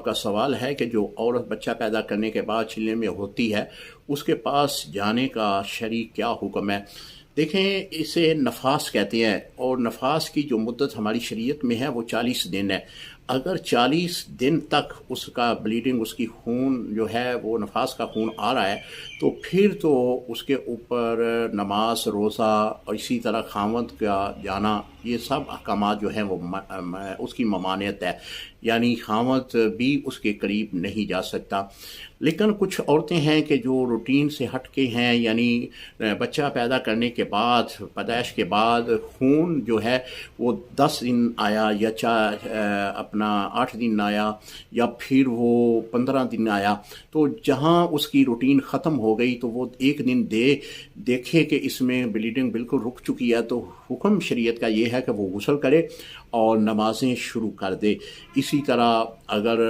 کا سوال ہے کہ جو عورت بچہ پیدا کرنے کے بعد چلنے میں ہوتی ہے اس کے پاس جانے کا شرعی کیا حکم ہے؟ دیکھیں، اسے نفاس کہتے ہیں، اور نفاس کی جو مدت ہماری شریعت میں ہے وہ 40 دن ہے۔ اگر 40 دن تک اس کا بلیڈنگ، اس کی خون جو ہے وہ نفاس کا خون آ رہا ہے، تو پھر تو اس کے اوپر نماز، روزہ اور اسی طرح خاوند کا جانا، یہ سب احکامات جو ہیں وہ اس کی ممانعت ہے، یعنی خاوند بھی اس کے قریب نہیں جا سکتا۔ لیکن کچھ عورتیں ہیں کہ جو روٹین سے ہٹ کے ہیں، یعنی بچہ پیدا کرنے کے بعد، پیدائش کے بعد خون جو ہے وہ 10 دن آیا یا اپنا 8 دن آیا یا پھر وہ 15 دن آیا، تو جہاں اس کی روٹین ختم ہو گئی تو وہ ایک دن دیکھے کہ اس میں بلیڈنگ بالکل رک چکی ہے، تو حکم شریعت کا یہ ہے کہ وہ غسل کرے اور نمازیں شروع کر دے۔ اسی طرح اگر